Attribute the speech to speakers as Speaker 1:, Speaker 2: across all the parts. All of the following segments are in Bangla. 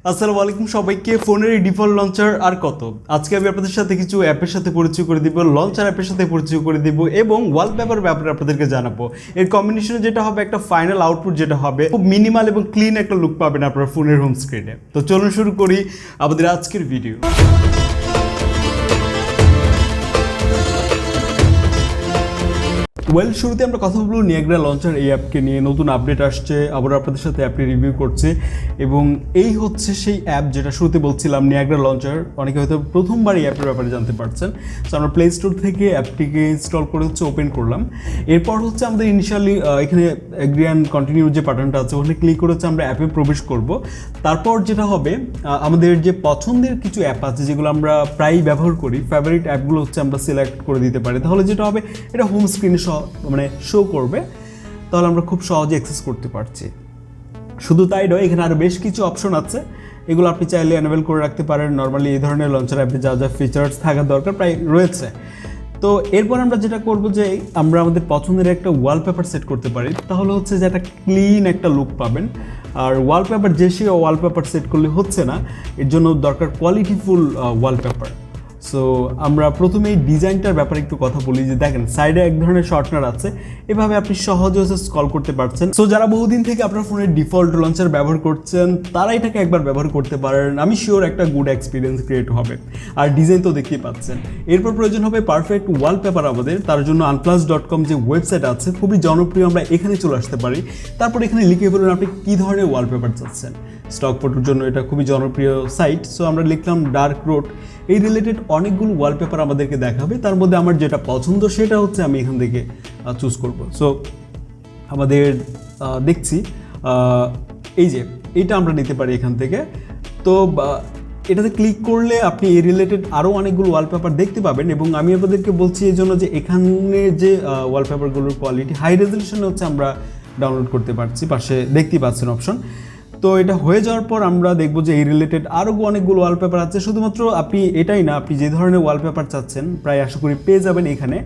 Speaker 1: আসসালামু আলাইকুম সবাইকে। ফোনের ডিফল্ট লঞ্চার আর কত, আজকে আমি আপনাদের সাথে কিছু অ্যাপের সাথে পরিচয় করে দিব, লঞ্চার অ্যাপের সাথে পরিচয় করে দিব এবং ওয়ালপেপার ব্যাপারে আপনাদেরকে জানাবো। এর কম্বিনেশনে যেটা হবে, একটা ফাইনাল আউটপুট যেটা হবে খুব মিনিমাল এবং ক্লিন একটা লুক পাবেন আপনার ফোনের হোম স্ক্রিনে। তো চলুন শুরু করি আমাদের আজকের ভিডিও। শুরুতে আমরা কথা বলবো নিয়াগ্রা লঞ্চার এই অ্যাপকে নিয়ে। নতুন আপডেট আসছে, আবার আপনাদের সাথে অ্যাপটি রিভিউ করছে এবং এই হচ্ছে সেই অ্যাপ যেটা শুরুতে বলছিলাম, নিয়াগ্রা লঞ্চার। অনেকে হয়তো প্রথমবার এই অ্যাপের ব্যাপারে জানতে পারছেন। সো আমরা প্লে স্টোর থেকে অ্যাপটিকে ইনস্টল করে ওপেন করলাম। এরপর হচ্ছে আমাদের ইনিশিয়ালি এখানে এগ্রি অ্যান্ড কন্টিনিউ যে বাটনটা আছে ওখানে ক্লিক করে আমরা অ্যাপে প্রবেশ করব। তারপর যেটা হবে, আমাদের যে পছন্দের কিছু অ্যাপ আছে যেগুলো আমরা প্রায়ই ব্যবহার করি, ফেভারিট অ্যাপগুলো আমরা সিলেক্ট করে দিতে পারি। তাহলে যেটা হবে, এটা হোম স্ক্রিনে শো করবে, তাহলে আমরা খুব সহজে অ্যাক্সেস করতে পারছি। শুধু তাই নয়, এখানে আরও বেশ কিছু অপশন আছে, এগুলো আপনি চাইলে এনেবল করে রাখতে পারেন। নর্মালি এই ধরনের লঞ্চার অ্যাপে যা যা ফিচার্স থাকার দরকার প্রায় রয়েছে। তো এরপর আমরা যেটা করব যে আমরা আমাদের পছন্দের একটা ওয়ালপেপার সেট করতে পারি, তাহলে হচ্ছে যে একটা ক্লিন একটা লুক পাবেন। আর ওয়ালপেপার সে ওয়ালপেপার সেট করলে হচ্ছে না, এর জন্য দরকার কোয়ালিটিফুল ওয়ালপেপার। সো আমরা প্রথমে এই ডিজাইনটার ব্যাপারে একটু কথা বলি। যে দেখেন, সাইডে এক ধরনের শর্টনার আছে, এভাবে আপনি সহজে স্ক্রল করতে পারছেন। সো যারা বহুদিন থেকে আপনার ফোনের ডিফল্ট লঞ্চার ব্যবহার করছেন, তারা এটাকে একবার ব্যবহার করতে পারেন। আমি শিওর একটা গুড এক্সপিরিয়েন্স ক্রিয়েট হবে। আর ডিজাইন তো দেখতেই পাচ্ছেন। এরপর প্রয়োজন হবে পারফেক্ট ওয়ালপেপার আমাদের। তার জন্য unplus.com যে ওয়েবসাইট আছে, খুবই জনপ্রিয়, আমরা এখানে চলে আসতে পারি। তারপর এখানে লিখে বলুন আপনি কী ধরনের ওয়ালপেপার চাচ্ছেন। স্টক ফটোর জন্য এটা খুবই জনপ্রিয় সাইট। সো আমরা লিখলাম ডার্ক রোড। এই রিলেটেড অনেকগুলো ওয়ালপেপার আমাদেরকে দেখাবে, তার মধ্যে আমার যেটা পছন্দ সেটা হচ্ছে আমি এখান থেকে চুজ করব। সো আমাদের দেখছি এই যে এইটা আমরা নিতে পারি এখান থেকে। তো এটাতে ক্লিক করলে আপনি এই রিলেটেড আরও অনেকগুলো ওয়ালপেপার দেখতে পাবেন। এবং আমি আপনাদেরকে বলছি এই জন্য যে এখানে যে ওয়ালপেপারগুলোর কোয়ালিটি হাই রেজলিউশনে আমরা ডাউনলোড করতে পারছি, পাশে দেখতেই পাচ্ছেন অপশন। তো এটা হয়ে যাওয়ার পর আমরা দেখব যে এই রিলেটেড আরও অনেকগুলো ওয়ালপেপার আছে। শুধুমাত্র আপনি এটাই না, আপনি যে ধরনের ওয়ালপেপার চাচ্ছেন প্রায় আশা করি পেয়ে যাবেন এখানে।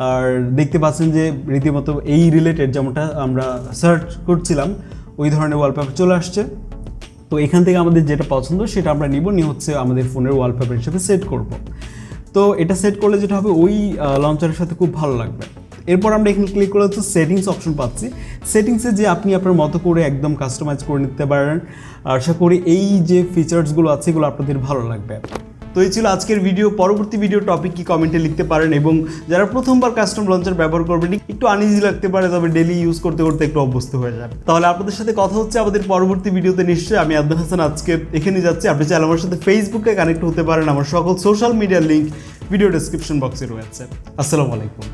Speaker 1: আর দেখতে পাচ্ছেন যে রীতিমতো এই রিলেটেড যেমনটা আমরা সার্চ করছিলাম ওই ধরনের ওয়ালপেপার চলে আসছে। তো এখান থেকে আমাদের যেটা পছন্দ সেটা আমরা নিয়ে হচ্ছে আমাদের ফোনের ওয়ালপেপার হিসেবে সেট করব। তো এটা সেট করলে যেটা হবে, ওই লঞ্চারের সাথে খুব ভালো লাগবে। এরপর আমরা এখানে ক্লিক করে সেটিংস অপশন পাচ্ছি। সেটিংসে যে আপনি আপনার মতো করে একদম কাস্টমাইজ করে নিতে পারেন। আশা করি এই যে ফিচার্সগুলো আছে এগুলো আপনাদের ভালো লাগবে। তো এই ছিল আজকের ভিডিও। পরবর্তী ভিডিও টপিক কি কমেন্টে লিখতে পারেন। এবং যারা প্রথমবার কাস্টম লঞ্চার ব্যবহার করবেন, একটু আনইজি লাগতে পারে, তবে ডেলি ইউজ করতে করতে একটু অভ্যস্ত হয়ে যাবে। তাহলে আপনাদের সাথে কথা হচ্ছে আমাদের পরবর্তী ভিডিওতে নিশ্চয়ই। আমি আব্দুল হাসান আজকে এখানে যাচ্ছি। আপনি চাইলে আমার সাথে ফেসবুকে কানেক্ট হতে পারেন। আমার সকল সোশ্যাল মিডিয়ার লিঙ্ক ভিডিও ডেসক্রিপশন বক্সে রয়েছে। আসসালামু আলাইকুম।